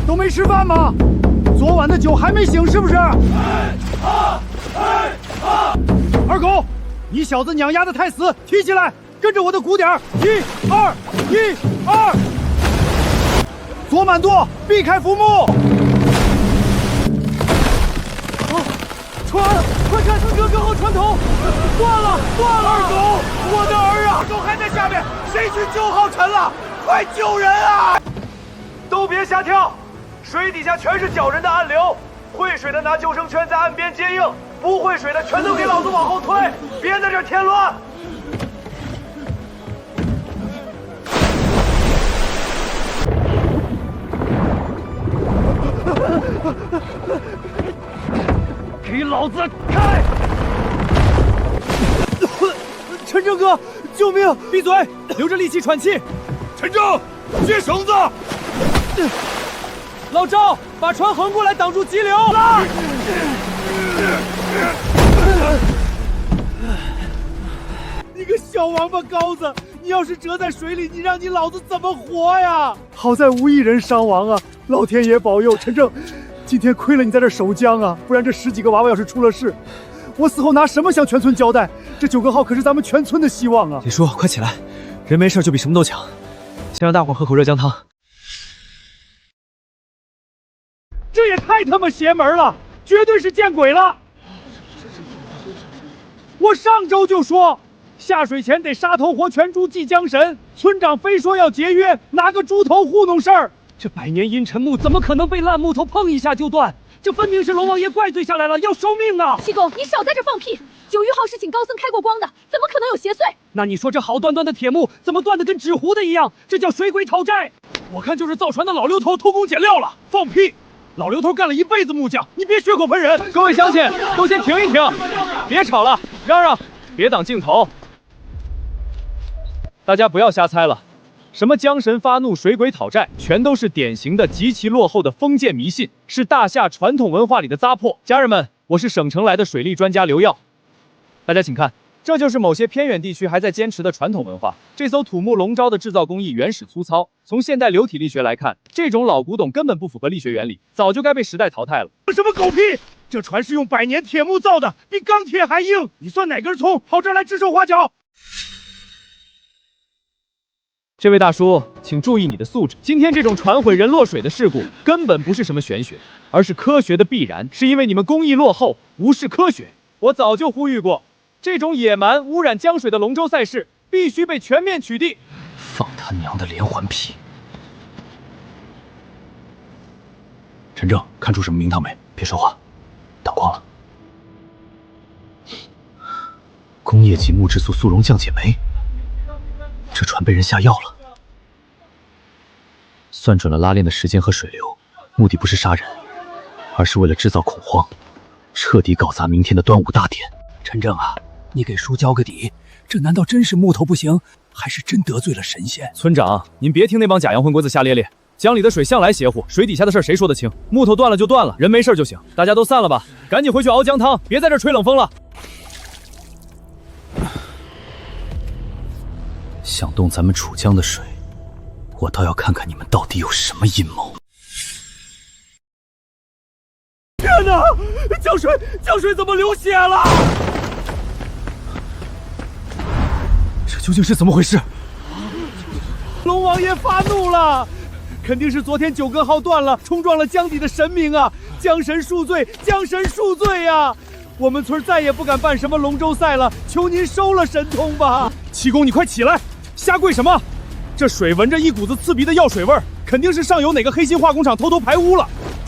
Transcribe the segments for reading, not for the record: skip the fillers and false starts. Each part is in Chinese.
都没吃饭吗？昨晚的酒还没醒是不是？二狗，你小子娘丫的太死，提起来，跟着我的鼓点，1、2、1、2，左满舵，避开浮木。船，快看，哥哥号船头断了！二狗，我的儿啊！二狗还在下面，谁去救浩辰了？快救人啊！都别瞎跳，水底下全是搅人的暗流，会水的拿救生圈在岸边接应，不会水的全都给老子往后推，别在这添乱。给老子开！陈正哥，救命！闭嘴，留着力气喘气。陈正，接绳子。老赵，把船横过来挡住急流。拉！你个小王八羔子，你要是折在水里，你让你老子怎么活呀？好在无一人伤亡啊，老天爷保佑。陈正，今天亏了你在这守江啊，不然这10几个娃娃要是出了事，我死后拿什么向全村交代？这9个号可是咱们全村的希望啊！李叔，快起来，人没事就比什么都强。先让大伙喝口热姜汤。这也太他妈邪门了，绝对是见鬼了！我上周就说，下水前得杀头活全猪祭江神，村长非说要节约，拿个猪头糊弄事儿。这百年阴沉木怎么可能被烂木头碰一下就断？这分明是龙王爷怪罪下来了，要收命啊！七公，你少在这放屁！九玉号是请高僧开过光的，怎么可能有邪祟？那你说这好端端的铁木怎么断得跟纸糊的一样？这叫水鬼讨债！我看就是造船的老刘头偷工减料了。放屁！老刘头干了一辈子木匠，你别血口喷人！各位乡亲，都先停一停，别吵了，让让，别挡镜头。大家不要瞎猜了，什么江神发怒、水鬼讨债，全都是典型的极其落后的封建迷信，是大夏传统文化里的糟粕。家人们，我是省城来的水利专家刘耀，大家请看。这就是某些偏远地区还在坚持的传统文化。这艘土木龙舟的制造工艺原始粗糙，从现代流体力学来看，这种老古董根本不符合力学原理，早就该被时代淘汰了。什么狗屁！这船是用百年铁木造的，比钢铁还硬。你算哪根葱跑这儿来指手画脚？这位大叔，请注意你的素质。今天这种船毁人落水的事故，根本不是什么玄学，而是科学的必然，是因为你们工艺落后，无视科学。我早就呼吁过。这种野蛮污染江水的龙舟赛事必须被全面取缔！放他娘的连环屁！陈正，看出什么名堂没？别说话，挡光了。工业级木质素速溶降解酶，这船被人下药了。算准了拉链的时间和水流，目的不是杀人，而是为了制造恐慌，彻底搞砸明天的端午大典。陈正啊！你给叔交个底，这难道真是木头不行，还是真得罪了神仙？村长，您别听那帮假洋混鬼子瞎咧咧，江里的水向来邪乎，水底下的事谁说得清？木头断了就断了，人没事就行。大家都散了吧，赶紧回去熬姜汤，别在这吹冷风了。想动咱们楚江的水，我倒要看看你们到底有什么阴谋。天哪！江水怎么流血了？这究竟是怎么回事？龙王爷发怒了，肯定是昨天9个号断了，冲撞了江底的神明啊！江神恕罪，江神恕罪呀！我们村再也不敢办什么龙舟赛了，求您收了神通吧！七公，你快起来，瞎跪什么？这水闻着一股子刺鼻的药水味儿，肯定是上游哪个黑心化工厂偷偷排污了。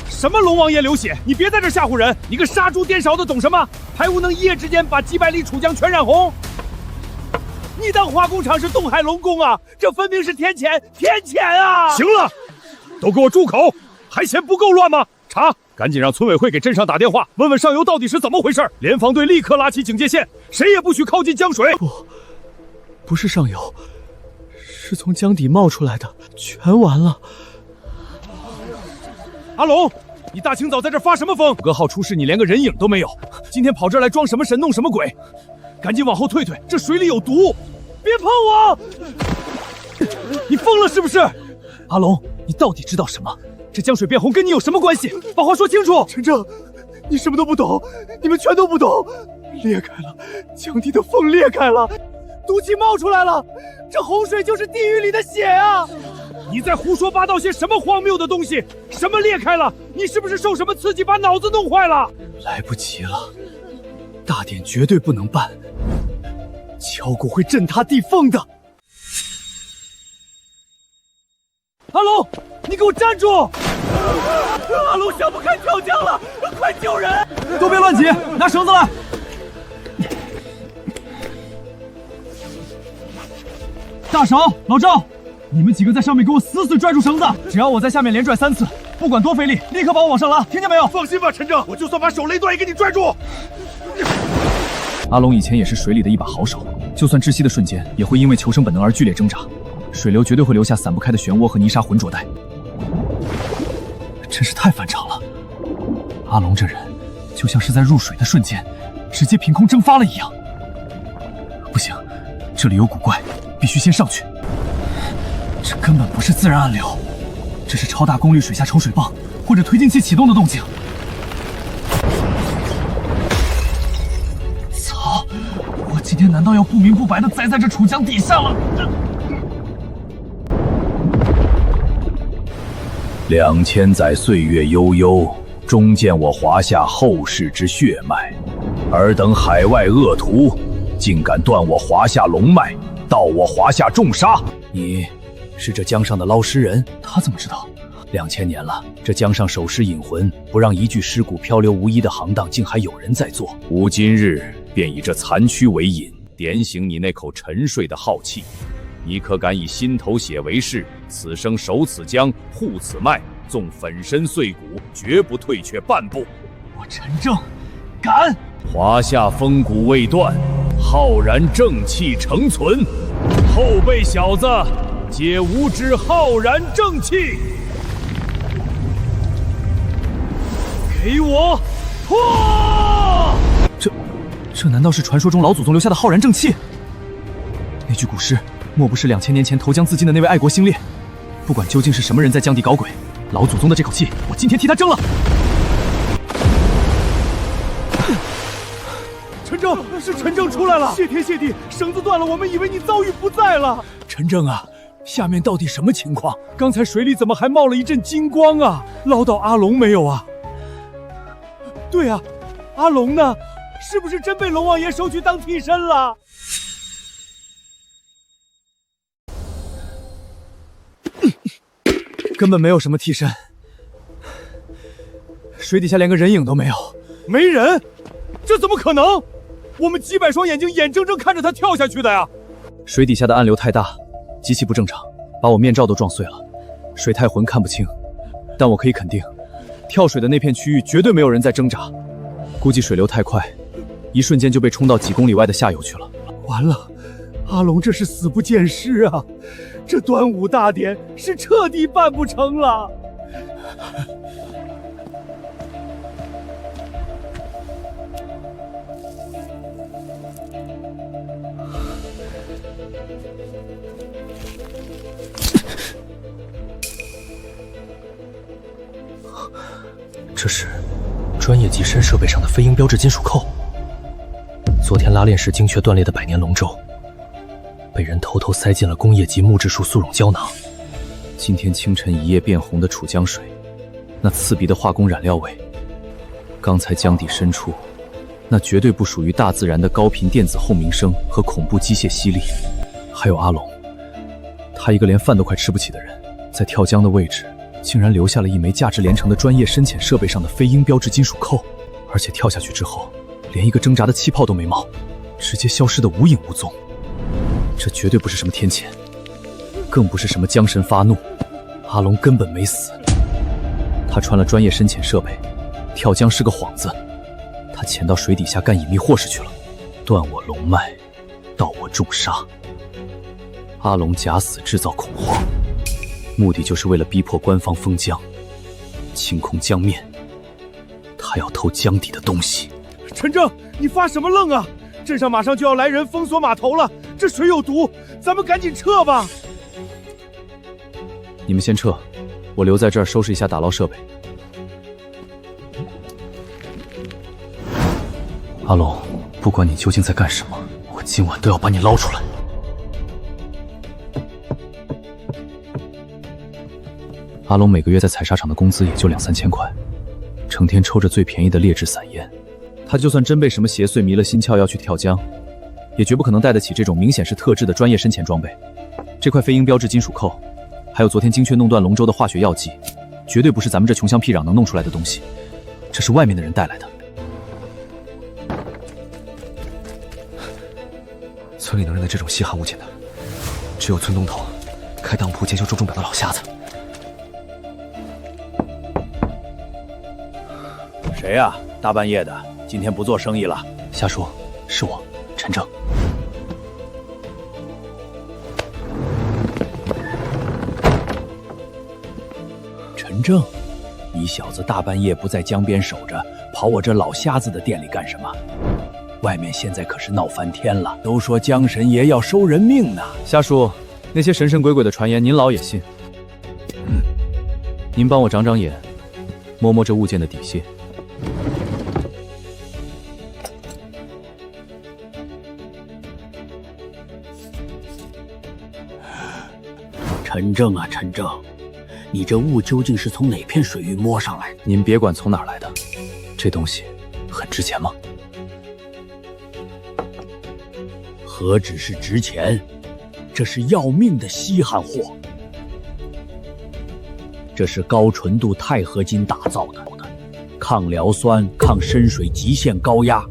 什么龙王爷流血？你别在这吓唬人！你个杀猪颠勺的懂什么？排污能一夜之间把几百里楚江全染红？你当化工厂是东海龙宫啊？这分明是天谴啊！行了，都给我住口！还嫌不够乱吗？查，赶紧让村委会给镇上打电话，问问上游到底是怎么回事。联防队立刻拉起警戒线，谁也不许靠近江水。不是上游，是从江底冒出来的，全完了。阿龙，你大清早在这发什么疯？9个号出事，你连个人影都没有，今天跑这儿来装什么神弄什么鬼？赶紧往后退退，这水里有毒！别碰我！你疯了是不是？阿龙，你到底知道什么？这江水变红跟你有什么关系？把话说清楚。陈正，你什么都不懂，你们全都不懂。裂开了，江底的缝裂开了，毒气冒出来了，这洪水就是地狱里的血啊！你在胡说八道些什么荒谬的东西？什么裂开了？你是不是受什么刺激把脑子弄坏了？来不及了，大典绝对不能办，敲鼓会震塌地缝的。阿龙，你给我站住！阿龙想不开跳江了，快救人！都别乱挤，拿绳子来。大勺、老赵，你们几个在上面给我死死拽住绳子，只要我在下面连拽3次，不管多费力，立刻把我往上拉，听见没有？放心吧，陈正，我就算把手勒断也给你拽住。阿龙以前也是水里的一把好手，就算窒息的瞬间，也会因为求生本能而剧烈挣扎。水流绝对会留下散不开的漩涡和泥沙浑浊带，真是太反常了。阿龙这人，就像是在入水的瞬间，直接凭空蒸发了一样。不行，这里有古怪，必须先上去。这根本不是自然暗流，这是超大功率水下抽水泵或者推进器启动的动静。操！我今天难道要不明不白的栽在这楚江底下了？2000载岁月悠悠，终见我华夏后世之血脉。尔等海外恶徒，竟敢断我华夏龙脉，盗我华夏重杀！你是这江上的捞尸人？他怎么知道？2000年了，这江上守尸引魂，不让一具尸骨漂流无依的行当，竟还有人在做。吾今日便以这残躯为引，点醒你那口沉睡的浩气。你可敢以心头血为誓，此生守此江，护此脉，纵粉身碎骨，绝不退却半步。我陈正敢！华夏风骨未断，浩然正气承存。后辈小子，皆吾之浩然正气！给我破！这难道是传说中老祖宗留下的浩然正气？那句古诗，莫不是2000年前投江自尽的那位爱国星烈？不管究竟是什么人在江底搞鬼，老祖宗的这口气，我今天替他争了！陈正，是陈正出来了！谢天谢地，绳子断了，我们以为你遭遇不在了。陈正啊，下面到底什么情况？刚才水里怎么还冒了一阵金光啊？捞到阿龙没有啊？对啊，阿龙呢？是不是真被龙王爷收去当替身了？根本没有什么替身，水底下连个人影都没有。没人？这怎么可能？我们几百双眼睛眼睁睁看着他跳下去的呀！水底下的暗流太大，极其不正常，把我面罩都撞碎了，水太浑看不清。但我可以肯定，跳水的那片区域绝对没有人在挣扎，估计水流太快，一瞬间就被冲到几公里外的下游去了。完了，阿龙这是死不见尸啊！这端午大典是彻底办不成了。这是专业级深设备上的飞鹰标志金属扣。昨天拉炼时精确断裂的百年龙舟，被人偷偷塞进了工业级木质树速溶胶囊。今天清晨一夜变红的楚江水，那刺鼻的化工染料味，刚才江底深处，那绝对不属于大自然的高频电子轰鸣声和恐怖机械吸力。还有阿龙，他一个连饭都快吃不起的人，在跳江的位置竟然留下了一枚价值连城的专业深潜设备上的飞鹰标志金属扣，而且跳下去之后，连一个挣扎的气泡都没冒，直接消失得无影无踪。这绝对不是什么天谴，更不是什么江神发怒，阿龙根本没死。他穿了专业深潜设备，跳江是个幌子，他潜到水底下干隐秘祸事去了，断我龙脉，盗我重杀。阿龙假死制造恐慌，目的就是为了逼迫官方封江，清空江面。他要偷江底的东西。陈正，你发什么愣啊？镇上马上就要来人封锁码头了，这水有毒，咱们赶紧撤吧。你们先撤，我留在这儿收拾一下打捞设备。阿龙，不管你究竟在干什么，我今晚都要把你捞出来。阿龙每个月在采砂场的工资也就2、3千块，成天抽着最便宜的劣质散烟。他就算真被什么邪祟迷了心窍要去跳江，也绝不可能带得起这种明显是特制的专业深潜装备。这块飞鹰标志金属扣，还有昨天精确弄断龙舟的化学药剂，绝对不是咱们这穷乡僻壤能弄出来的东西，这是外面的人带来的。村里能认得这种稀罕物件的，只有村东头开当铺兼修周钟表的老瞎子。谁呀？大半夜的，今天不做生意了？瞎说，是我，陈正。陈正，你小子大半夜不在江边守着，跑我这老瞎子的店里干什么？外面现在可是闹翻天了，都说江神爷要收人命呢。瞎说，那些神神鬼鬼的传言，您老也信？您帮我长长眼，摸摸这物件的底细。陈正啊，陈正，你这物究竟是从哪片水域摸上来的？您别管从哪儿来的，这东西很值钱吗？何止是值钱，这是要命的稀罕货。这是高纯度钛合金打造的，抗硫酸、抗深水、极限高压。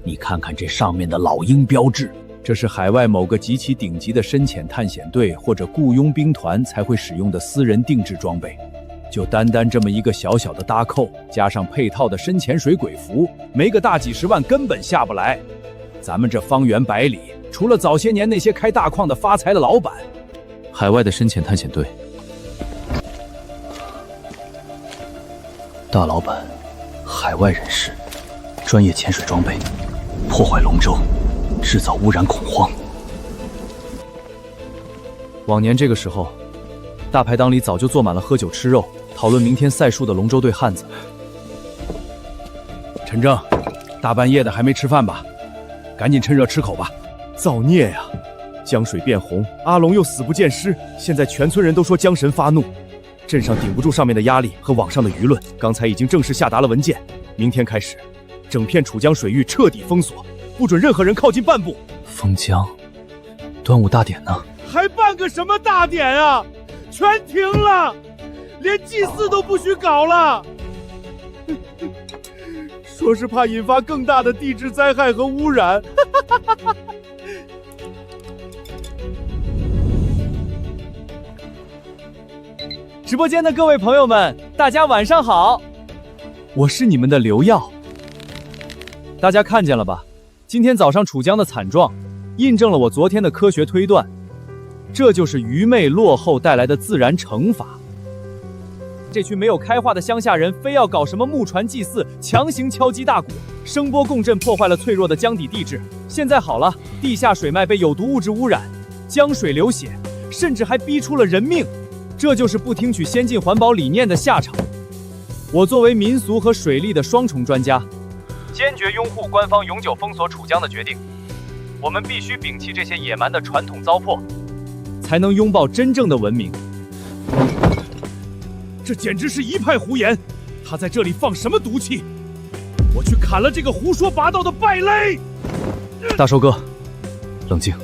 你看看这上面的老鹰标志。这是海外某个极其顶级的深潜探险队或者雇佣兵团才会使用的私人定制装备。就单单这么一个小小的搭扣，加上配套的深潜水鬼服，没个大几十万根本下不来。咱们这方圆百里，除了早些年那些开大矿的发财的老板，海外的深潜探险队，大老板，海外人士，专业潜水装备，破坏龙舟，制造污染恐慌。往年这个时候，大排档里早就坐满了喝酒吃肉，讨论明天赛数的龙舟队汉子。陈正，大半夜的还没吃饭吧？赶紧趁热吃口吧。造孽呀！江水变红，阿龙又死不见尸，现在全村人都说江神发怒，镇上顶不住上面的压力和网上的舆论，刚才已经正式下达了文件，明天开始，整片楚江水域彻底封锁，不准任何人靠近半步。封江，端午大典呢？还办个什么大典啊？全停了，连祭祀都不许搞了。说是怕引发更大的地质灾害和污染。直播间的各位朋友们，大家晚上好，我是你们的刘耀。大家看见了吧？今天早上楚江的惨状，印证了我昨天的科学推断，这就是愚昧落后带来的自然惩罚。这群没有开化的乡下人非要搞什么木船祭祀，强行敲击大鼓，声波共振破坏了脆弱的江底地质。现在好了，地下水脉被有毒物质污染，江水流血，甚至还逼出了人命。这就是不听取先进环保理念的下场。我作为民俗和水利的双重专家，坚决拥护官方永久封锁楚江的决定。我们必须摒弃这些野蛮的传统糟粕，才能拥抱真正的文明。这简直是一派胡言！他在这里放什么毒气？我去砍了这个胡说八道的败类！大寿哥，冷静，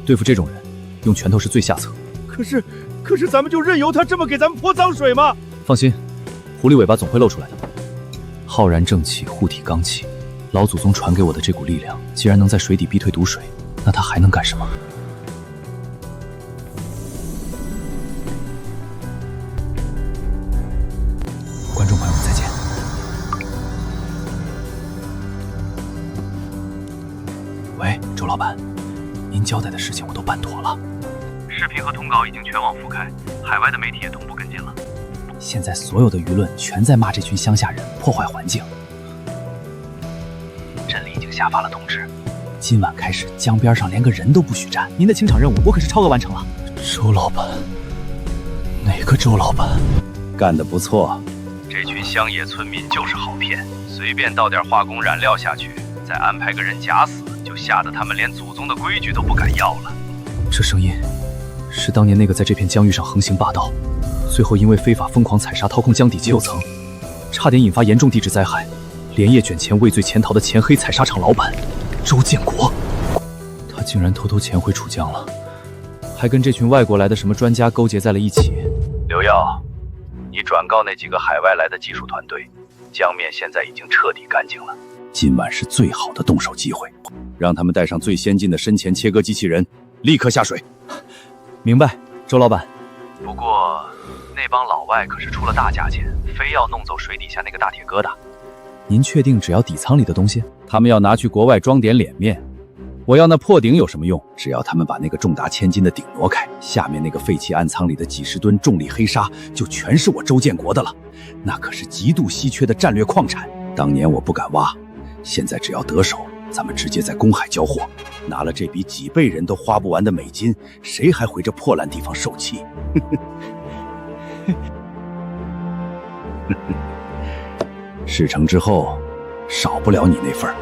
对付这种人，用拳头是最下策。可是咱们就任由他这么给咱们泼脏水吗？放心，狐狸尾巴总会露出来的。浩然正气，护体刚气，老祖宗传给我的这股力量，既然能在水底逼退毒水，那他还能干什么？观众朋友们再见。喂，周老板，您交代的事情我都办妥了，视频和通稿已经全网覆盖，海外的媒体也同步跟进了。现在所有的舆论全在骂这群乡下人破坏环境。镇里已经下发了通知，今晚开始江边上连个人都不许站。您的清场任务我可是超额完成了。周老板，哪个周老板？干得不错。这群乡野村民就是好骗，随便倒点化工燃料下去，再安排个人假死，就吓得他们连祖宗的规矩都不敢要了。这声音是当年那个在这片疆域上横行霸道，最后因为非法疯狂采砂掏空江底极右层，差点引发严重地质灾害，连夜卷钱畏罪潜逃的前黑采砂厂老板周建国。他竟然偷偷潜回楚江了，还跟这群外国来的什么专家勾结在了一起。刘耀，你转告那几个海外来的技术团队，江面现在已经彻底干净了。今晚是最好的动手机会，让他们带上最先进的深潜切割机器人，立刻下水。明白，周老板。不过那帮老外可是出了大价钱，非要弄走水底下那个大铁疙瘩。您确定只要底舱里的东西？他们要拿去国外装点脸面。我要那破顶有什么用？只要他们把那个重达1000斤的顶挪开，下面那个废弃暗舱里的几十吨重力黑砂就全是我周建国的了。那可是极度稀缺的战略矿产，当年我不敢挖，现在只要得手，咱们直接在公海交货，拿了这笔几辈人都花不完的美金，谁还回这破烂地方受气？事成之后，少不了你那份儿。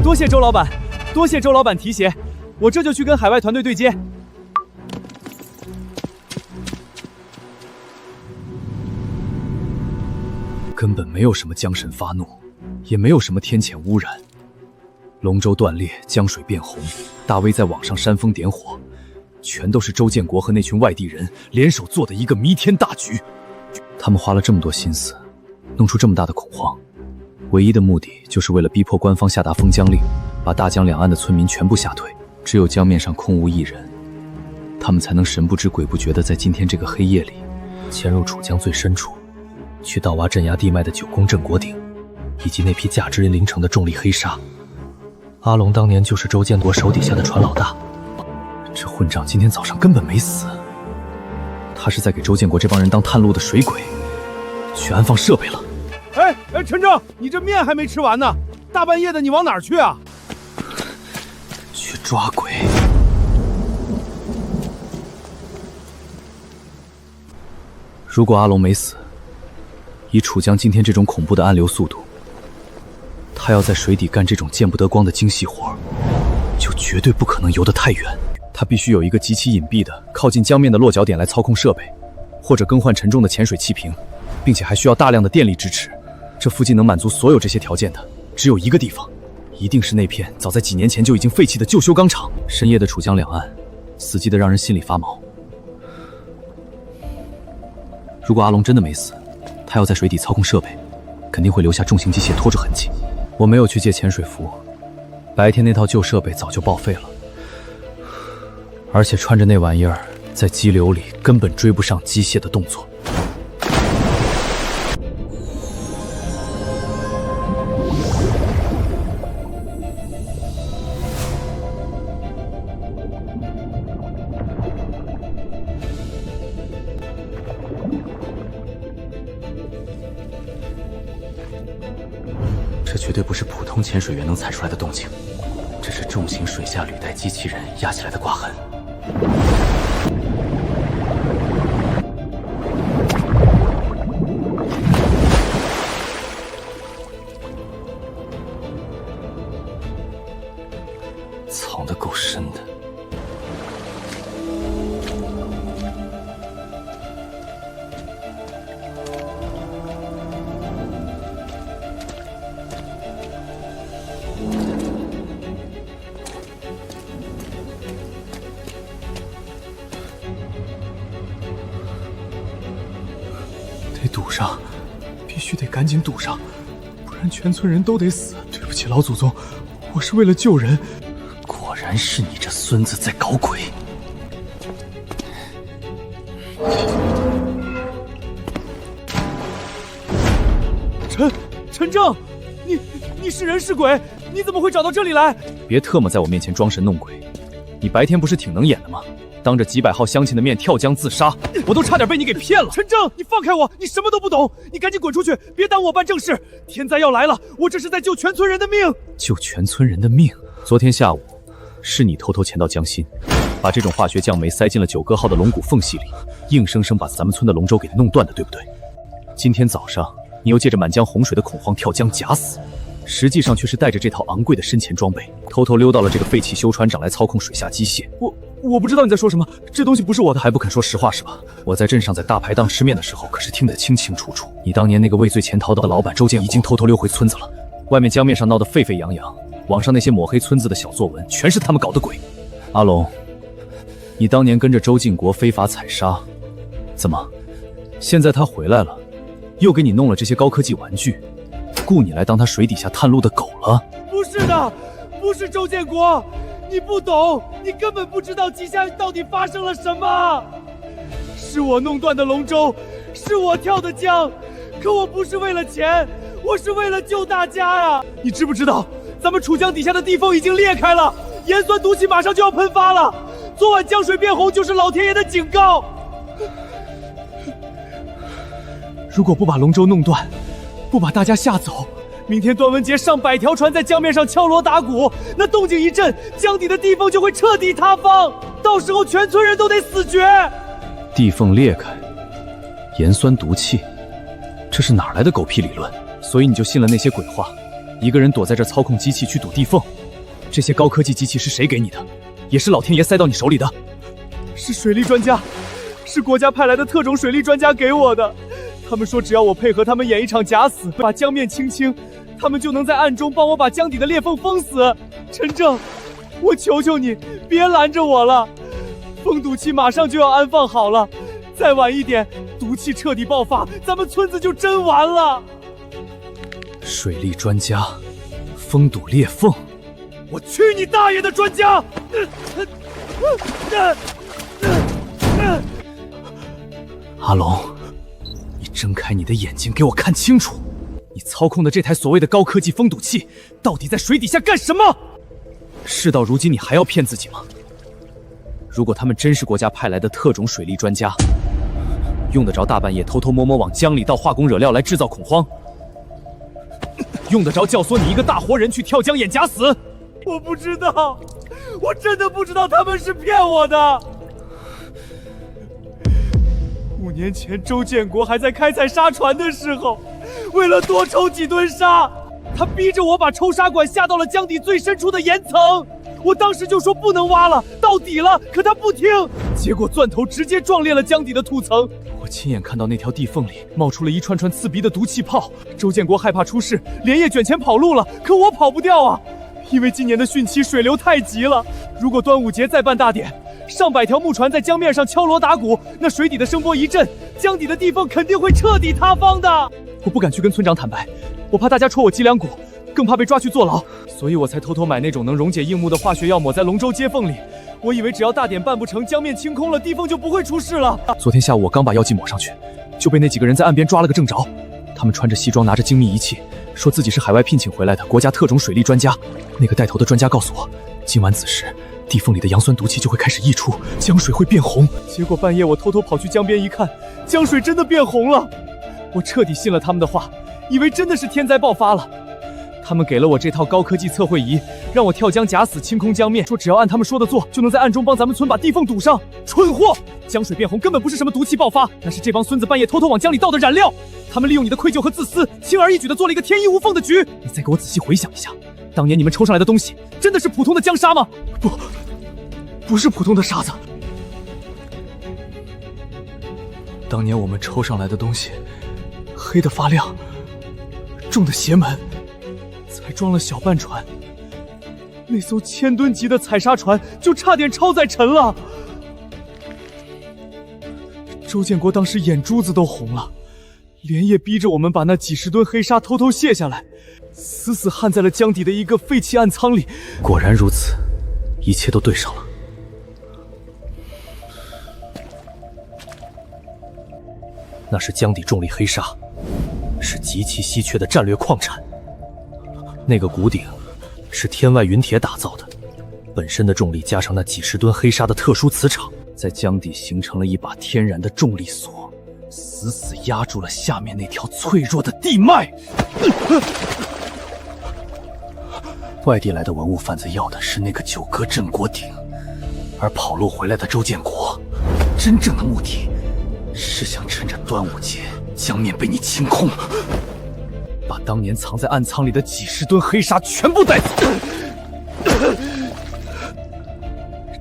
多谢周老板，多谢周老板提携，我这就去跟海外团队对接。根本没有什么江神发怒，也没有什么天谴污染。龙舟断裂，江水变红，大威在网上煽风点火，全都是周建国和那群外地人联手做的一个弥天大局。他们花了这么多心思，弄出这么大的恐慌，唯一的目的就是为了逼迫官方下达封疆令，把大江两岸的村民全部吓退。只有江面上空无一人，他们才能神不知鬼不觉地在今天这个黑夜里潜入楚江最深处，去盗挖镇压地脉的9宫镇国鼎，以及那批价值连城的重力黑砂。阿龙当年就是周建国手底下的船老大，这混账今天早上根本没死，他是在给周建国这帮人当探路的水鬼，去安放设备了。哎，陈正，你这面还没吃完呢，大半夜的你往哪儿去啊？去抓鬼。如果阿龙没死，以楚江今天这种恐怖的暗流速度，他要在水底干这种见不得光的精细活，就绝对不可能游得太远。他必须有一个极其隐蔽的、靠近江面的落脚点来操控设备，或者更换沉重的潜水气瓶，并且还需要大量的电力支持。这附近能满足所有这些条件的，只有一个地方，一定是那片早在几年前就已经废弃的旧修钢厂。深夜的楚江两岸，死寂的让人心里发毛。如果阿龙真的没死，他要在水底操控设备，肯定会留下重型机械拖着痕迹。我没有去借潜水服，白天那套旧设备早就报废了，而且穿着那玩意儿在激流里根本追不上机械的动作。这绝对不是普通潜水员能踩出来的动静，这是重型水下履带机器人压起来的刮痕。藏得够深的。得堵上，必须得赶紧堵上，不然全村人都得死。对不起老祖宗，我是为了救人。果然是你这孙子在搞鬼。陈正，你是人是鬼？你怎么会找到这里来？别特么在我面前装神弄鬼，你白天不是挺能演的吗？当着几百号乡亲的面跳江自杀，我都差点被你给骗了。陈正，你放开我！你什么都不懂，你赶紧滚出去，别耽误我办正事。天灾要来了，我这是在救全村人的命。救全村人的命？昨天下午，是你偷偷潜到江心，把这种化学降酶塞进了9个号的龙骨缝隙里，硬生生把咱们村的龙舟给弄断的，对不对？今天早上，你又借着满江洪水的恐慌跳江假死，实际上却是带着这套昂贵的身前装备，偷偷溜到了这个废弃修船长来操控水下机械。我不知道你在说什么，这东西不是我的。还不肯说实话是吧？我在镇上在大排档吃面的时候，可是听得清清楚楚。你当年那个畏罪潜逃的老板周建已经偷偷溜回村子了，外面江面上闹得沸沸扬扬，网上那些抹黑村子的小作文，全是他们搞的鬼。阿龙，你当年跟着周进国非法采砂，怎么，现在他回来了，又给你弄了这些高科技玩具，雇你来当他水底下探路的狗了？不是的，不是周建国，你不懂，你根本不知道极下到底发生了什么。是我弄断的龙舟，是我跳的江，可我不是为了钱，我是为了救大家啊！你知不知道，咱们楚江底下的地缝已经裂开了，盐酸毒气马上就要喷发了。昨晚江水变红就是老天爷的警告。如果不把龙舟弄断，不把大家吓走，明天端文节上百条船在江面上敲锣打鼓，那动静一震，江底的地缝就会彻底塌方，到时候全村人都得死绝。地缝裂开，盐酸毒气，这是哪来的狗屁理论？所以你就信了那些鬼话，一个人躲在这操控机器去堵地缝？这些高科技机器是谁给你的？也是老天爷塞到你手里的？是水利专家，是国家派来的特种水利专家给我的。他们说只要我配合他们演一场假死，把江面清清，他们就能在暗中帮我把江底的裂缝封死。陈正，我求求你，别拦着我了。封堵期马上就要安放好了，再晚一点，毒气彻底爆发，咱们村子就真完了。水利专家，封堵裂缝，我去你大爷的专家！阿龙，你睁开你的眼睛，给我看清楚，你操控的这台所谓的高科技封堵器，到底在水底下干什么？事到如今，你还要骗自己吗？如果他们真是国家派来的特种水利专家，用得着大半夜偷偷摸摸往江里倒化工惹料来制造恐慌？用得着教唆你一个大活人去跳江演假死？我不知道，我真的不知道他们是骗我的。5年前周建国还在开采沙船的时候，为了多抽几吨沙，他逼着我把抽沙管下到了江底最深处的岩层。我当时就说不能挖了，到底了，可他不听，结果钻头直接撞裂了江底的土层。我亲眼看到那条地缝里冒出了一串串刺鼻的毒气泡。周建国害怕出事，连夜卷钱跑路了，可我跑不掉啊，因为今年的汛期水流太急了。如果端午节再办大典，上百条木船在江面上敲锣打鼓，那水底的声波一震，江底的地缝肯定会彻底塌方的。我不敢去跟村长坦白，我怕大家戳我脊梁骨，更怕被抓去坐牢，所以我才偷偷买那种能溶解硬木的化学药，抹在龙舟接缝里。我以为只要大典办不成，江面清空了，地缝就不会出事了。昨天下午我刚把药剂抹上去，就被那几个人在岸边抓了个正着。他们穿着西装，拿着精密仪器，说自己是海外聘请回来的国家特种水利专家。那个带头的专家告诉我，今晚子时，地缝里的洋酸毒气就会开始溢出，江水会变红。结果半夜我偷偷跑去江边一看，江水真的变红了。我彻底信了他们的话，以为真的是天灾爆发了。他们给了我这套高科技测绘仪，让我跳江假死，清空江面，说只要按他们说的做，就能在暗中帮咱们村把地缝堵上。蠢货！江水变红根本不是什么毒气爆发，那是这帮孙子半夜偷偷往江里倒的燃料。他们利用你的愧疚和自私，轻而易举地做了一个天衣无缝的局。你再给我仔细回想一下，当年你们抽上来的东西，真的是普通的江沙吗？不是普通的沙子。当年我们抽上来的东西，黑得发亮，重的邪门。才装了小半船，那艘1000吨级的采砂船就差点超载沉了。周建国当时眼珠子都红了，连夜逼着我们把那几10吨黑沙偷偷卸下来，死死焊在了江底的一个废弃暗舱里。果然如此，一切都对上了。那是江底重力黑沙，是极其稀缺的战略矿产。那个谷顶是天外云铁打造的，本身的重力加上那几10吨黑沙的特殊磁场，在江底形成了一把天然的重力锁，死死压住了下面那条脆弱的地脉。外地来的文物贩子要的是那个9阁镇国鼎，而跑路回来的周建国，真正的目的是想趁着端午节江面被你清空，把当年藏在暗仓里的几十吨黑沙全部带走。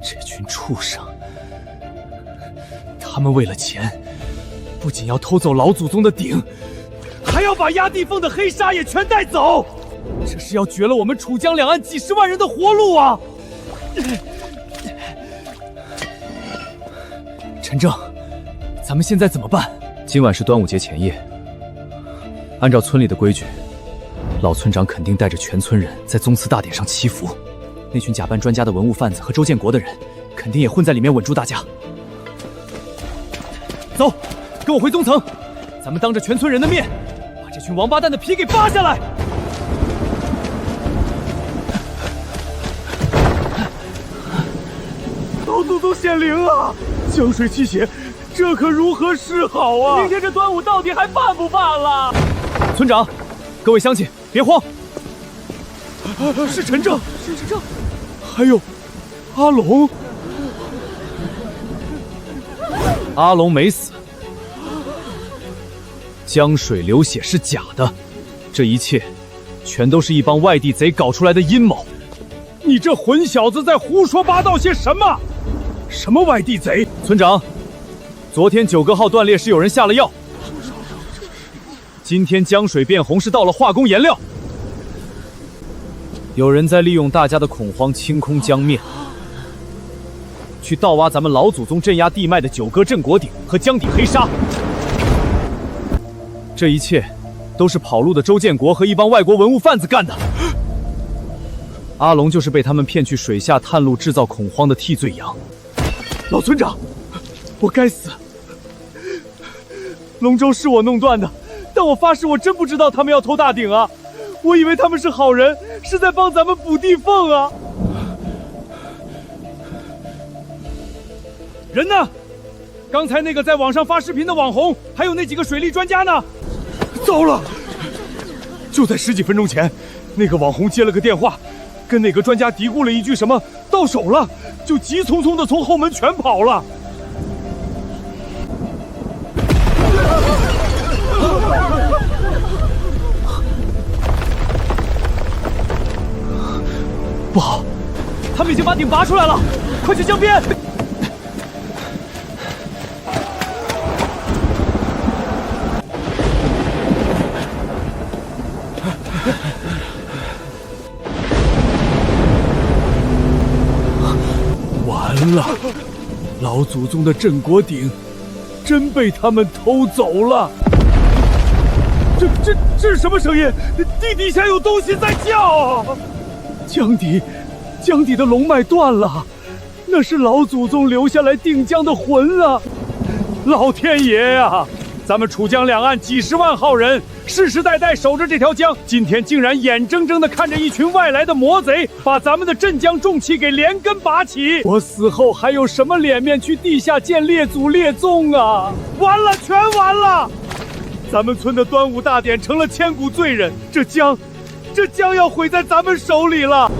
这群畜生，他们为了钱，不仅要偷走老祖宗的鼎，还要把压地缝的黑沙也全带走。这是要绝了我们楚江两岸几十万人的活路啊！陈正，咱们现在怎么办？今晚是端午节前夜，按照村里的规矩，老村长肯定带着全村人在宗祠大典上祈福。那群假扮专家的文物贩子和周建国的人，肯定也混在里面稳住大家。走，跟我回宗层，咱们当着全村人的面，把这群王八蛋的皮给扒下来。老祖宗显灵啊！江水泣血，这可如何是好啊！明天这端午到底还办不办了？村长，各位乡亲，别慌。是陈正，是陈正，还有阿龙。阿龙没死，江水流血是假的，这一切全都是一帮外地贼搞出来的阴谋。你这混小子在胡说八道些什么？什么外地贼？村长，昨天9个号断裂是有人下了药，今天江水变红是到了化工颜料，有人在利用大家的恐慌清空江面，去盗挖咱们老祖宗镇压地脉的9个镇国鼎和江底黑沙。这一切都是跑路的周建国和一帮外国文物贩子干的。阿龙就是被他们骗去水下探路制造恐慌的替罪羊。老村长，我该死。龙舟是我弄断的，但我发誓我真不知道他们要偷大鼎啊！我以为他们是好人，是在帮咱们补地缝啊！人呢？刚才那个在网上发视频的网红，还有那几个水利专家呢？糟了！就在10几分钟前，那个网红接了个电话，跟那个专家嘀咕了一句什么“到手了”，就急匆匆的从后门全跑了。不好，他们已经把鼎拔出来了，快去江边！完了，老祖宗的镇国鼎真被他们偷走了。这是什么声音？地底下有东西在叫。江底的龙脉断了，那是老祖宗留下来定江的魂啊！老天爷呀！咱们楚江两岸几十万号人，世世代代守着这条江，今天竟然眼睁睁地看着一群外来的魔贼把咱们的镇江重器给连根拔起！我死后还有什么脸面去地下见列祖列宗啊？完了，全完了！咱们村的端午大典成了千古罪人，这江要毁在咱们手里了！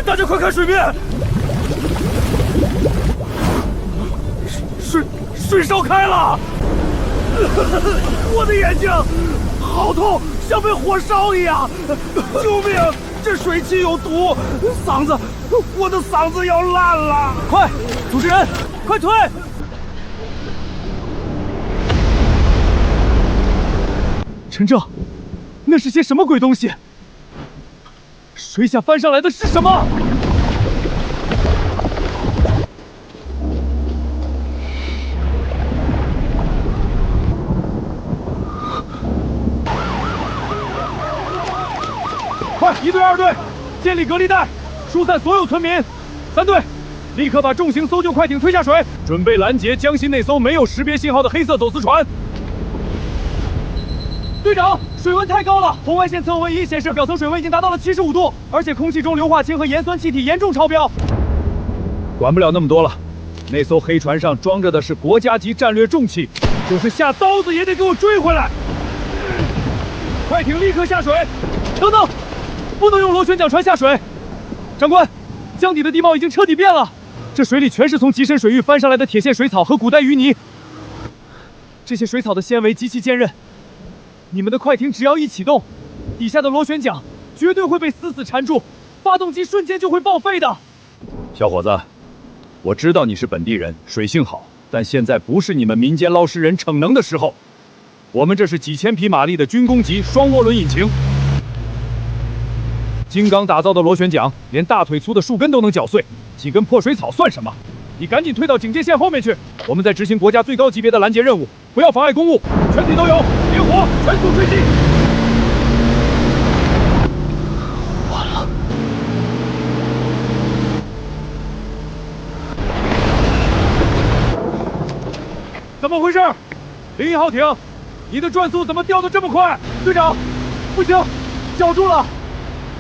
大家快看水面，水烧开了！我的眼睛好痛，像被火烧一样！救命！这水汽有毒，我的嗓子要烂了！快，组织人，快退！陈正，那是些什么鬼东西？水下翻上来的是什么？快，1队、2队，建立隔离带，疏散所有村民。3队，立刻把重型搜救快艇推下水，准备拦截江心那艘没有识别信号的黑色走私船。队长，水温太高了，红外线测温仪显示表层水温已经达到了75度，而且空气中硫化氢和盐酸气体严重超标。管不了那么多了，那艘黑船上装着的是国家级战略重器，就是下刀子也得给我追回来。快艇立刻下水！等等，不能用螺旋桨船下水。长官，江底的地貌已经彻底变了，这水里全是从极深水域翻上来的铁线水草和古代淤泥。这些水草的纤维极其坚韧，你们的快艇只要一启动，底下的螺旋桨绝对会被死死缠住，发动机瞬间就会报废的。小伙子，我知道你是本地人，水性好，但现在不是你们民间捞尸人逞能的时候。我们这是几千匹马力的军工级双涡轮引擎，精钢打造的螺旋桨，连大腿粗的树根都能绞碎，几根破水草算什么？你赶紧退到警戒线后面去，我们在执行国家最高级别的拦截任务，不要妨碍公务，全体都有，灵活，全速追击。完了，怎么回事？01号艇，你的转速怎么掉得这么快？队长，不行，绞住了，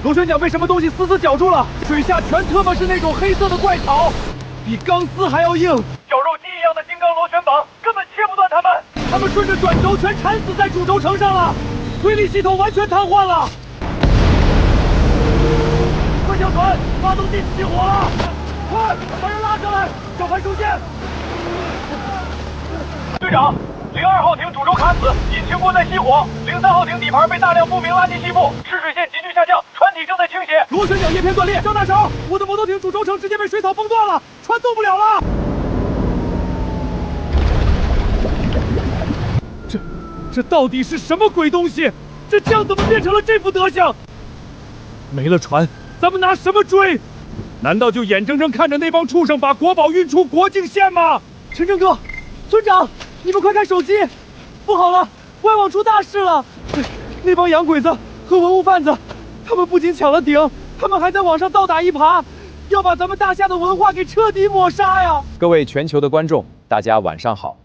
螺旋桨被什么东西死死绞住了，水下全特么是那种黑色的怪草。比钢丝还要硬，绞肉机一样的金刚螺旋桨根本切不断它们，它们顺着转轴全缠死在主轴承上了，推力系统完全瘫痪了。快小船，发动机起火了！快，把人拉上来，小船收线。队长，02号艇主轴卡死，引擎锅在熄火；03号艇底盘被大量不明垃圾吸附，吃水线急剧下降，船体正在倾斜，螺旋桨叶片断裂。张大手，我的摩托艇主轴承直接被水草崩断了，船动不了了。这到底是什么鬼东西？这酱怎么变成了这副德行？没了船，咱们拿什么追？难道就眼睁睁看着那帮畜生把国宝运出国境线吗？陈正哥，村长，你们快看手机！不好了，外网出大事了！那帮洋鬼子和文物贩子，他们不仅抢了艇，他们还在网上倒打一耙，要把咱们大夏的文化给彻底抹杀呀！各位全球的观众，大家晚上好。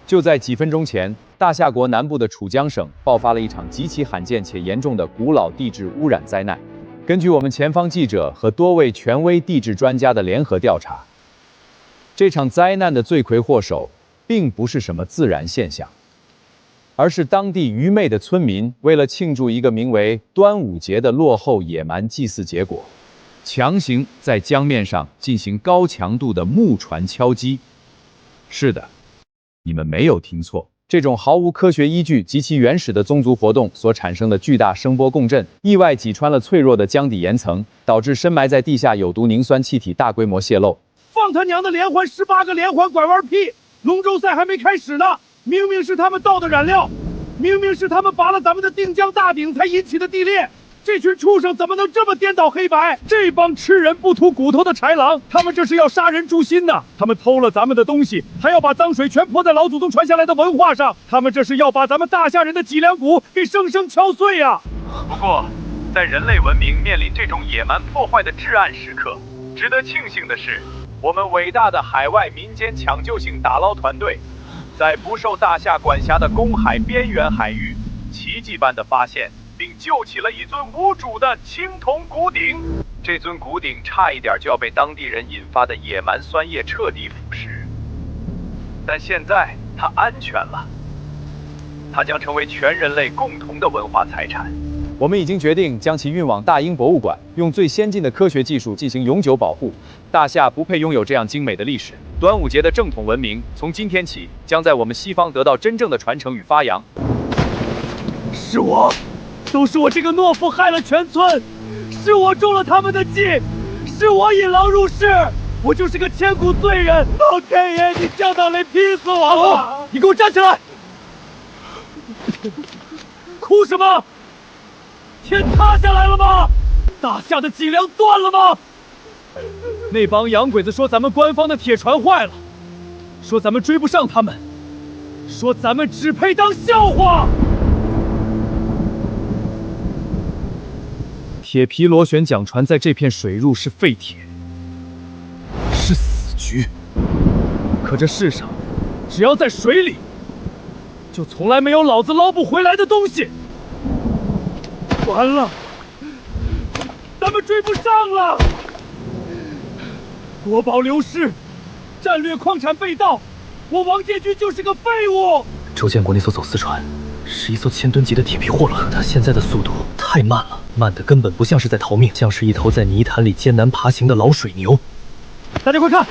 就在几分钟前，大夏国南部的楚江省爆发了一场极其罕见且严重的古老地质污染灾难。根据我们前方记者和多位权威地质专家的联合调查，这场灾难的罪魁祸首并不是什么自然现象，而是当地愚昧的村民为了庆祝一个名为端午节的落后野蛮祭祀结果，强行在江面上进行高强度的木船敲击。是的，你们没有听错，这种毫无科学依据、极其原始的宗族活动所产生的巨大声波共振，意外击穿了脆弱的江底岩层，导致深埋在地下有毒凝酸气体大规模泄漏。放他娘的连环18个连环拐弯屁！龙舟赛还没开始呢，明明是他们倒的燃料，明明是他们拔了咱们的定江大鼎才引起的地裂。这群畜生怎么能这么颠倒黑白？这帮吃人不吐骨头的豺狼，他们这是要杀人诛心呐！他们偷了咱们的东西，还要把脏水全泼在老祖宗传下来的文化上，他们这是要把咱们大夏人的脊梁骨给生生敲碎呀！不过，在人类文明面临这种野蛮破坏的至暗时刻，值得庆幸的是，我们伟大的海外民间抢救性打捞团队，在不受大夏管辖的公海边缘海域，奇迹般的发现并救起了一尊无主的青铜古鼎。这尊古鼎差一点就要被当地人引发的野蛮酸液彻底腐蚀，但现在它安全了，它将成为全人类共同的文化财产。我们已经决定将其运往大英博物馆，用最先进的科学技术进行永久保护。大夏不配拥有这样精美的历史。端午节的正统文明，从今天起将在我们西方得到真正的传承与发扬。是我，都是我这个懦夫害了全村，是我中了他们的计，是我引狼入室，我就是个千古罪人。老天爷，你降到来劈死我了！你给我站起来！哭什么？天塌下来了吗？大夏的脊梁断了吗？那帮洋鬼子说咱们官方的铁船坏了，说咱们追不上他们，说咱们只配当笑话。铁皮螺旋桨船在这片水域是废铁，是死局。可这世上，只要在水里，就从来没有老子捞不回来的东西。完了，咱们追不上了！国宝流失，战略矿产被盗，我王建军就是个废物。周建国那艘走私船是一艘1000吨级的铁皮货轮，它现在的速度太慢了，慢得根本不像是在逃命，像是一头在泥潭里艰难爬行的老水牛。大家快看，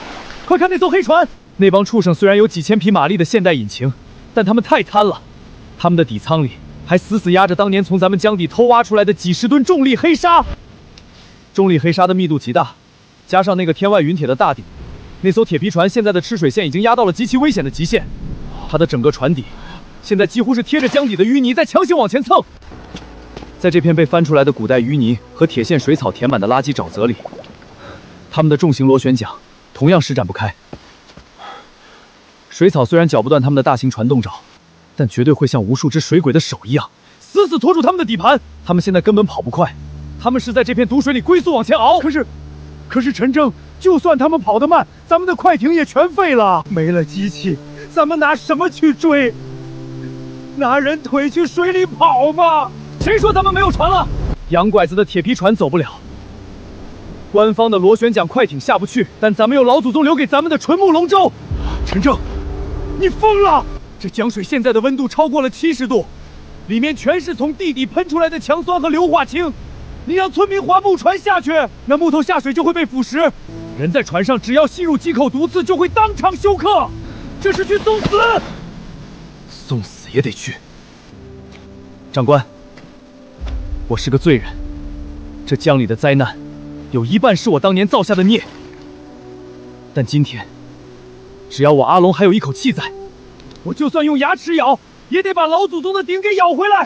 快看那艘黑船，那帮畜生虽然有几千匹马力的现代引擎，但他们太贪了。他们的底舱里还死死压着当年从咱们江底偷挖出来的几十吨重力黑沙。重力黑沙的密度极大，加上那个天外云铁的大顶，那艘铁皮船现在的吃水线已经压到了极其危险的极限。它的整个船底现在几乎是贴着江底的淤泥在强行往前蹭。在这片被翻出来的古代淤泥和铁线水草填满的垃圾沼泽里，他们的重型螺旋桨同样施展不开。水草虽然绞不断他们的大型传动爪，但绝对会像无数只水鬼的手一样，死死拖住他们的底盘。他们现在根本跑不快，他们是在这片毒水里龟速往前熬。可是陈正，就算他们跑得慢，咱们的快艇也全废了，没了机器，咱们拿什么去追？拿人腿去水里跑吗？谁说咱们没有船了？洋拐子的铁皮船走不了，官方的螺旋桨快艇下不去，但咱们有老祖宗留给咱们的纯木龙舟。陈正，你疯了！这江水现在的温度超过了70度，里面全是从地底喷出来的强酸和硫化氢。你让村民划木船下去，那木头下水就会被腐蚀。人在船上只要吸入几口毒刺，就会当场休克。这是去送死，送死也得去。长官，我是个罪人，这江里的灾难，有一半是我当年造下的孽。但今天，只要我阿龙还有一口气在，我就算用牙齿咬，也得把老祖宗的鼎给咬回来。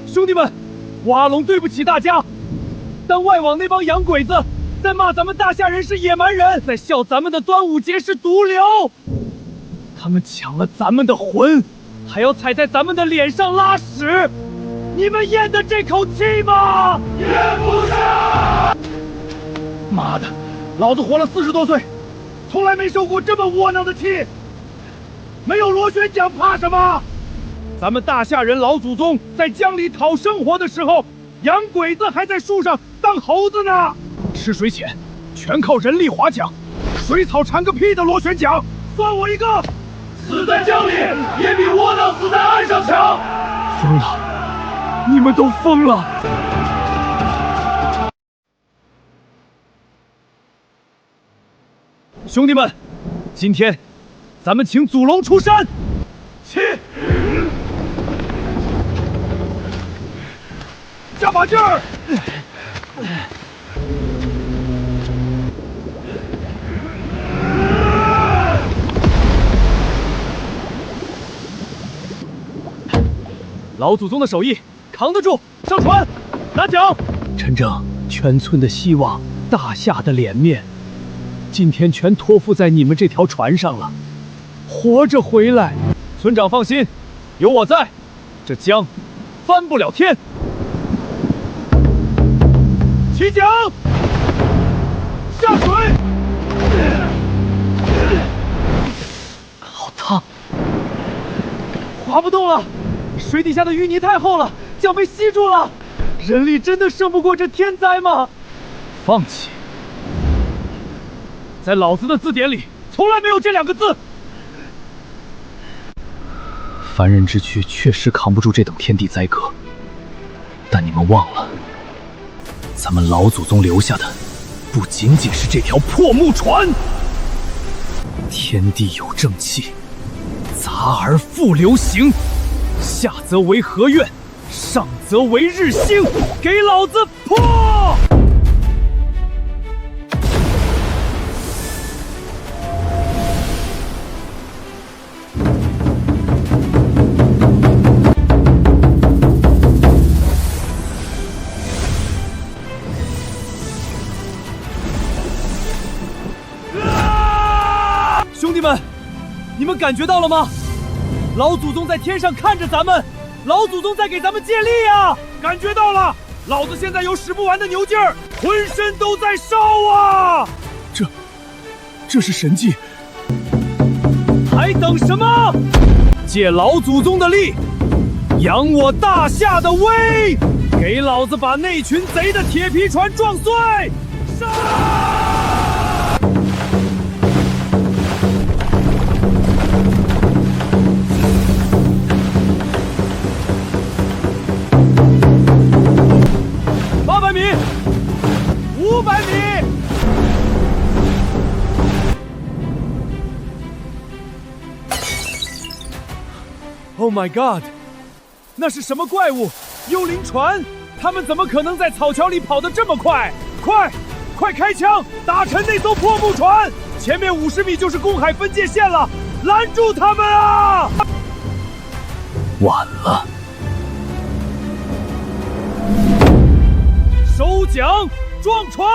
兄弟们，我阿龙对不起大家。但外网那帮洋鬼子在骂咱们大夏人是野蛮人，在笑咱们的端午节是毒瘤。他们抢了咱们的魂，还要踩在咱们的脸上拉屎。你们咽得这口气吗？咽不下。妈的，老子活了40多岁，从来没受过这么窝囊的气。没有螺旋桨怕什么？咱们大夏人老祖宗在江里讨生活的时候，洋鬼子还在树上当猴子呢。吃水浅，全靠人力划桨，水草缠个屁的螺旋桨，算我一个！死在江里也比窝囊死在岸上强。疯了，你们都疯了！兄弟们，今天咱们请祖龙出山，起！加把劲儿！老祖宗的手艺扛得住，上船，拿奖！陈正，全村的希望，大夏的脸面，今天全托付在你们这条船上了。活着回来，村长放心，有我在，这江翻不了天。起桨，下水。好烫，划不动了，水底下的淤泥太厚了，桨被吸住了。人力真的胜不过这天灾吗？放弃，在老子的字典里从来没有这2个字。凡人之躯确实扛不住这等天地灾革，但你们忘了，咱们老祖宗留下的不仅仅是这条破木船。天地有正气，杂而复流行，下则为河苑，上则为日星，给老子破！兄弟们，你们感觉到了吗？老祖宗在天上看着咱们，老祖宗在给咱们借力呀！感觉到了，老子现在有使不完的牛劲儿，浑身都在烧啊！这是神迹，还等什么？借老祖宗的力，扬我大夏的威，给老子把那群贼的铁皮船撞碎！上！800米，500米。！Oh my god！ 那是什么怪物？幽灵船？他们怎么可能在草桥里跑得这么快？快开枪，打沉那艘破木船！前面50米就是公海分界线了，拦住他们啊！晚了。收桨，撞船！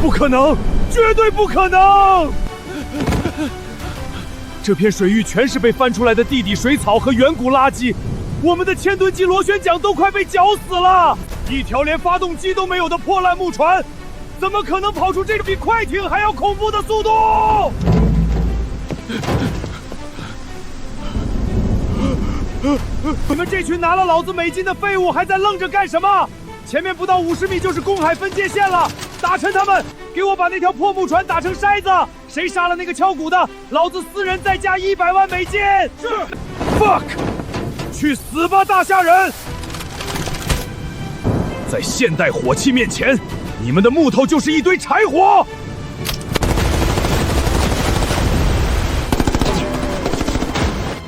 不可能，绝对不可能！这片水域全是被翻出来的地底水草和远古垃圾，我们的千吨级螺旋桨都快被绞死了！一条连发动机都没有的破烂木船，怎么可能跑出这个比快艇还要恐怖的速度？你们这群拿了老子美金的废物还在愣着干什么？前面不到50米就是公海分界线了，打沉他们！给我把那条破木船打成筛子！谁杀了那个敲鼓的，老子私人再加100万美金！是 ，fuck， 去死吧，大夏人！在现代火器面前，你们的木头就是一堆柴火！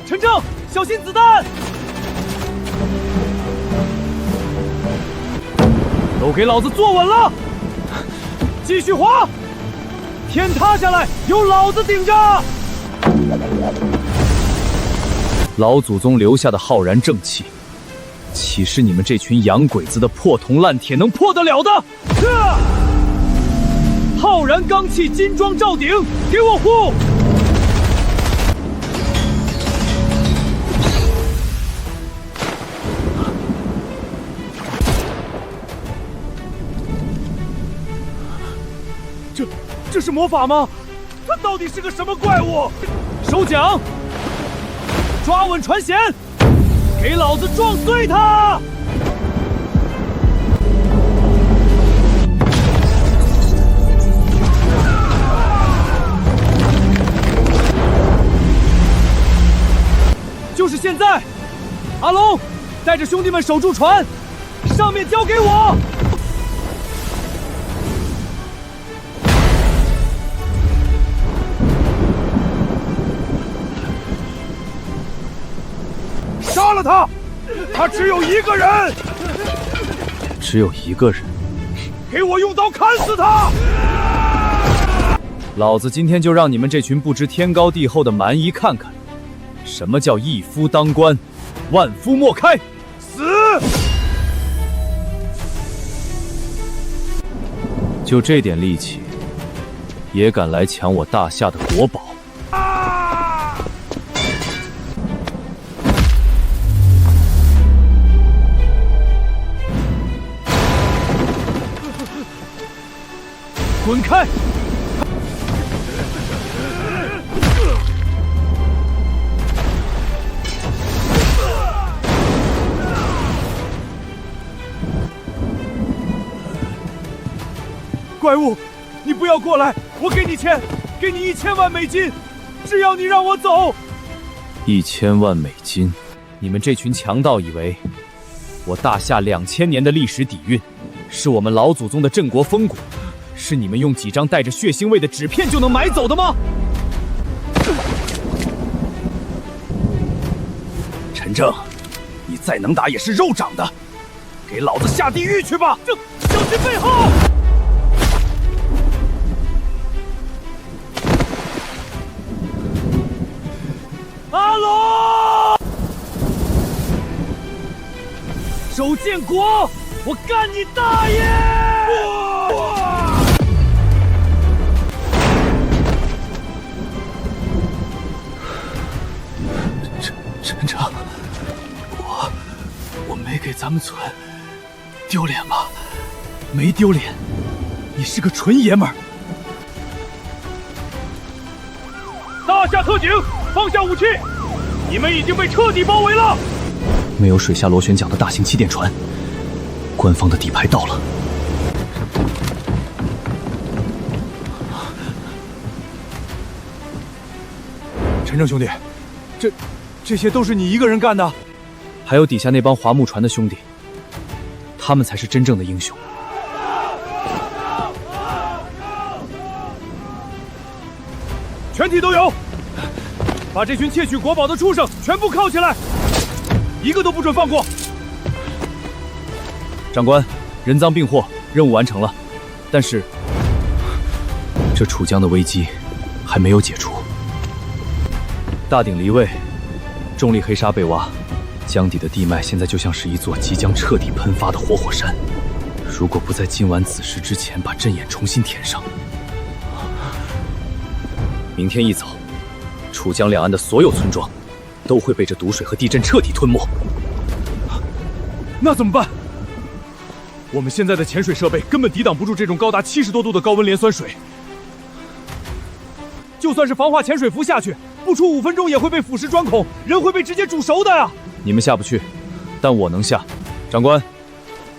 陈正，小心子弹！都给老子坐稳了！继续滑！天塌下来，有老子顶着！老祖宗留下的浩然正气，岂是你们这群洋鬼子的破铜烂铁能破得了的？浩然罡气，金装罩顶，给我护！这是魔法吗？他到底是个什么怪物？收桨，抓稳船舷，给老子撞碎他！就是现在！阿龙，带着兄弟们守住船，上面交给我！杀了他！他只有一个人！只有一个人！给我用刀砍死他！老子今天就让你们这群不知天高地厚的蛮夷看看，什么叫一夫当关，万夫莫开！死！就这点力气，也敢来抢我大夏的国宝？滚开！怪物，你不要过来！我给你钱，给你1000万美金，只要你让我走。1000万美金？你们这群强盗以为我大夏2000年的历史底蕴，是我们老祖宗的镇国风骨，是你们用几张带着血腥味的纸片就能买走的吗？陈正，你再能打也是肉长的，给老子下地狱去吧！小心背后！阿龙，守建国，我干你大爷！陈正，我没给咱们村丢脸吗？没丢脸，你是个纯爷们儿。大夏特警，放下武器！你们已经被彻底包围了。没有水下螺旋桨的大型气垫船，官方的底牌到了。陈正兄弟，这些都是你一个人干的？还有底下那帮划木船的兄弟，他们才是真正的英雄。全体都有！把这群窃取国宝的畜生全部铐起来，一个都不准放过。长官，人赃并获，任务完成了，但是这楚江的危机还没有解除。大鼎离位，重力黑沙被挖，江底的地脉现在就像是一座即将彻底喷发的活火山。如果不在今晚子时之前把阵眼重新填上，明天一早，楚江两岸的所有村庄都会被这毒水和地震彻底吞没。那怎么办？我们现在的潜水设备根本抵挡不住这种高达70多度的高温盐酸水，就算是防化潜水服下去，不出5分钟也会被腐蚀钻孔，人会被直接煮熟的呀！你们下不去，但我能下。长官，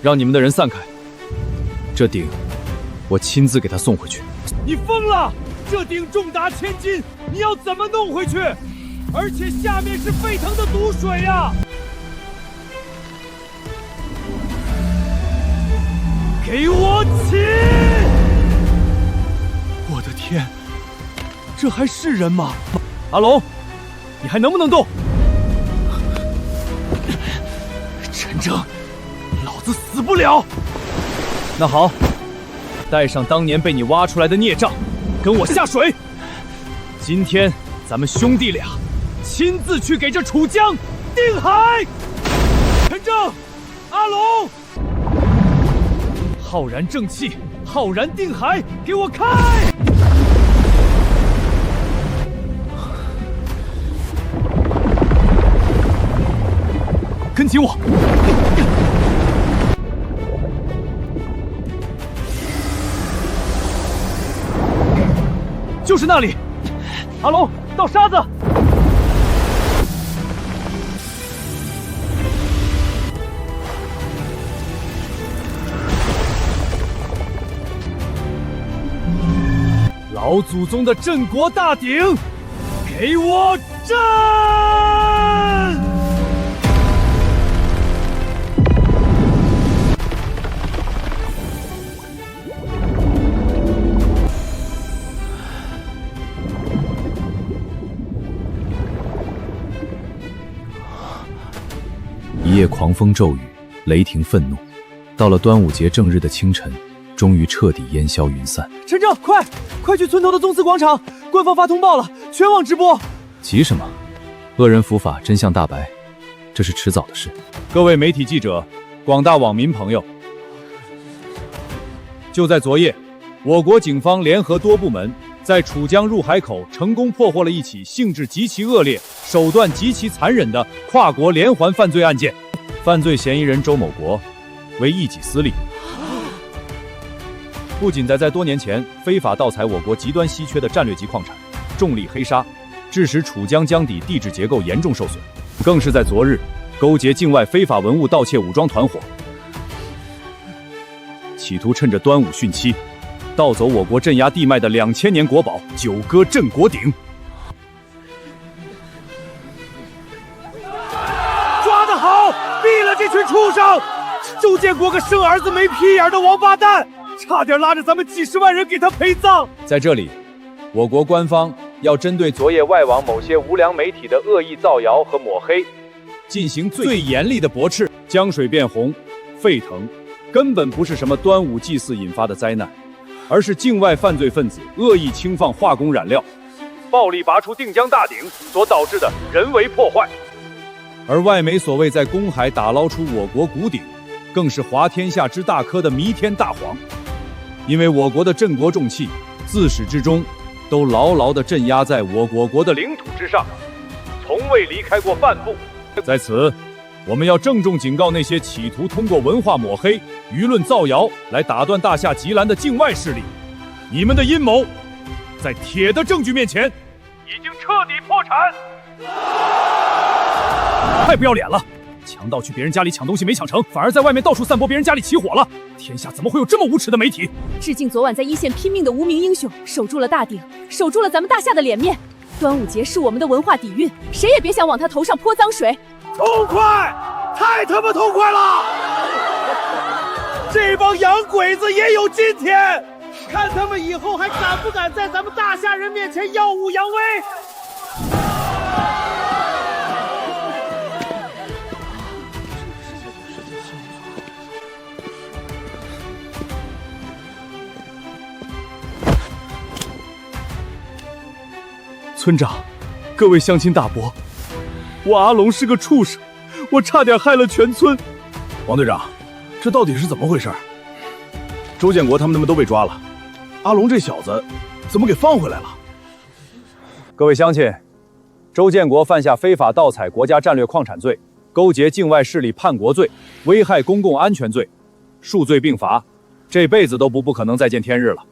让你们的人散开。这鼎，我亲自给他送回去。你疯了！这鼎重达1000斤，你要怎么弄回去？而且下面是沸腾的毒水呀！给我起！我的天，这还是人吗？阿龙，你还能不能动？陈正，老子死不了！那好，带上当年被你挖出来的孽障，跟我下水。今天咱们兄弟俩亲自去给这楚江定海。陈正，阿龙，浩然正气，浩然定海，给我开！跟紧我。就是那里，阿龙，倒沙子！老祖宗的镇国大鼎，给我震！一夜狂风骤雨，雷霆愤怒。到了端午节正日的清晨，终于彻底烟消云散。陈正，快去村头的宗祠广场，官方发通报了，全网直播。急什么？恶人伏法，真相大白，这是迟早的事。各位媒体记者，广大网民朋友，就在昨夜，我国警方联合多部门在楚江入海口成功破获了一起性质极其恶劣、手段极其残忍的跨国连环犯罪案件。犯罪嫌疑人周某国为一己私利，不仅在多年前非法盗采我国极端稀缺的战略级矿产重力黑沙，致使楚江江底地质结构严重受损，更是在昨日勾结境外非法文物盗窃武装团伙，企图趁着端午汛期盗走我国镇压地脉的2000年国宝九歌镇国鼎。抓得好，毙了这群畜生！周建国个生儿子没屁眼的王八蛋，差点拉着咱们几10万人给他陪葬。在这里，我国官方要针对昨夜外网某些无良媒体的恶意造谣和抹黑，进行最严厉的驳斥。江水变红、沸腾，根本不是什么端午祭祀引发的灾难，而是境外犯罪分子恶意轻放化工染料，暴力拔出定江大鼎所导致的人为破坏。而外媒所谓在公海打捞出我国古鼎，更是滑天下之大科的弥天大谎。因为我国的镇国重器自始至终都牢牢地镇压在我国的领土之上，从未离开过半步。在此，我们要郑重警告那些企图通过文化抹黑、舆论造谣来打断大夏极澜的境外势力，你们的阴谋在铁的证据面前已经彻底破产。太不要脸了！强盗去别人家里抢东西没抢成，反而在外面到处散播别人家里起火了。天下怎么会有这么无耻的媒体？致敬昨晚在一线拼命的无名英雄，守住了大鼎，守住了咱们大夏的脸面。端午节是我们的文化底蕴，谁也别想往他头上泼脏水。痛快，太他妈痛快了！这帮洋鬼子也有今天，看他们以后还敢不敢在咱们大夏人面前耀武扬威！村长，各位乡亲大伯，我阿龙是个畜生，我差点害了全村。王队长，这到底是怎么回事？周建国他们都被抓了，阿龙这小子怎么给放回来了？各位乡亲，周建国犯下非法盗采国家战略矿产罪、勾结境外势力叛国罪、危害公共安全罪，数罪并罚，这辈子都不可能再见天日了。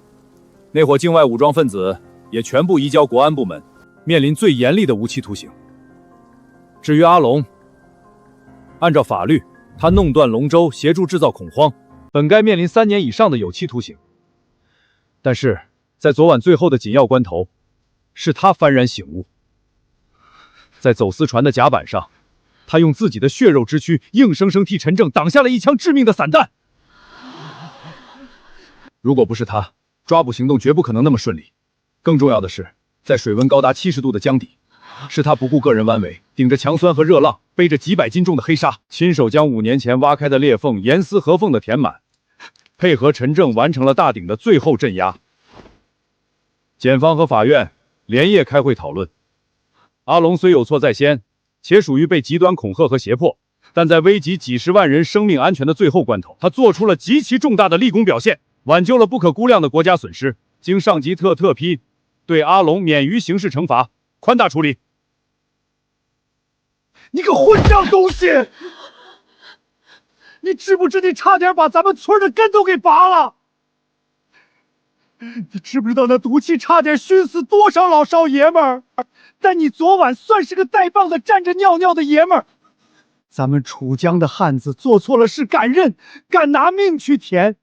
那伙境外武装分子也全部移交国安部门，面临最严厉的无期徒刑。至于阿龙，按照法律，他弄断龙舟，协助制造恐慌，本该面临3年以上的有期徒刑。但是在昨晚最后的紧要关头，是他幡然醒悟，在走私船的甲板上，他用自己的血肉之躯，硬生生替陈正挡下了一枪致命的散弹。如果不是他，抓捕行动绝不可能那么顺利。更重要的是，在水温高达70度的江底，是他不顾个人弯围，顶着强酸和热浪，背着几百斤重的黑沙，亲手将5年前挖开的裂缝严丝合缝地填满，配合陈正完成了大鼎的最后镇压。检方和法院连夜开会讨论，阿龙虽有错在先，且属于被极端恐吓和胁迫，但在危及几十万人生命安全的最后关头，他做出了极其重大的立功表现，挽救了不可估量的国家损失。经上级特批，对阿龙免于刑事惩罚，宽大处理。你个混账东西！你知不知你差点把咱们村的根都给拔了？你知不知道那毒气差点熏死多少老少爷们儿？但你昨晚算是个带棒的站着尿尿的爷们儿。咱们楚江的汉子做错了事敢认，敢拿命去填。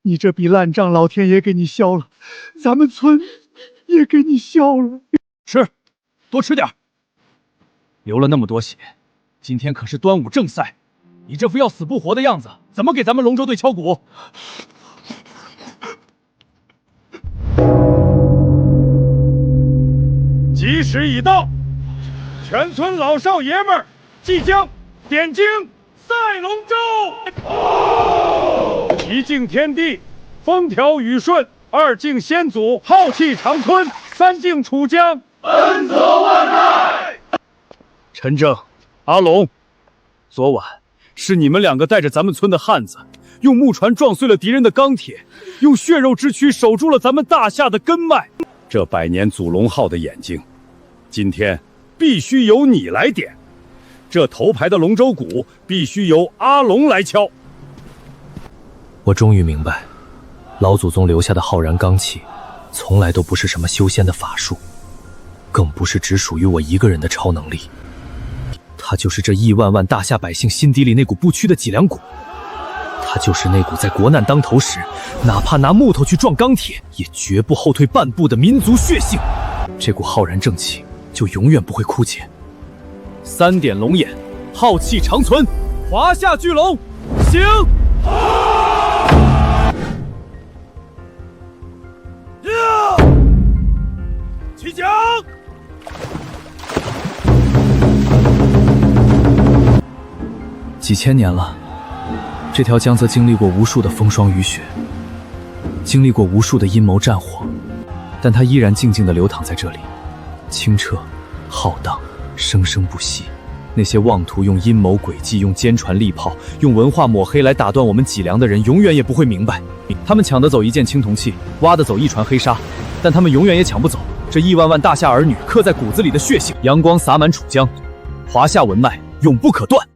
你这笔烂账老天爷给你消了，咱们村也给你消了。吃，多吃点。流了那么多血，今天可是端午正赛，你这副要死不活的样子，怎么给咱们龙舟队敲鼓？吉时已到，全村老少爷们儿即将点睛赛龙舟。一敬天地，风调雨顺；二敬先祖，浩气长春；三敬楚江，恩泽万代。陈正、阿龙，昨晚是你们2个带着咱们村的汉子，用木船撞碎了敌人的钢铁，用血肉之躯守住了咱们大夏的根脉。这百年祖龙号的眼睛，今天必须由你来点。这头牌的龙舟鼓必须由阿龙来敲。我终于明白，老祖宗留下的浩然罡气，从来都不是什么修仙的法术，更不是只属于我一个人的超能力。它就是这亿万万大夏百姓心底里那股不屈的脊梁骨，它就是那股在国难当头时，哪怕拿木头去撞钢铁，也绝不后退半步的民族血性。这股浩然正气，就永远不会枯竭。3点龙眼，浩气长存，华夏巨龙，行！起桨！几千年了，这条江泽经历过无数的风霜雨雪，经历过无数的阴谋战火，但它依然静静地流淌在这里，清澈、浩荡、生生不息。那些妄图用阴谋诡计、用坚船利炮、用文化抹黑来打断我们脊梁的人，永远也不会明白，他们抢得走一件青铜器，挖得走一船黑沙，但他们永远也抢不走这亿万万大夏儿女刻在骨子里的血性。阳光洒满楚江，华夏文脉永不可断。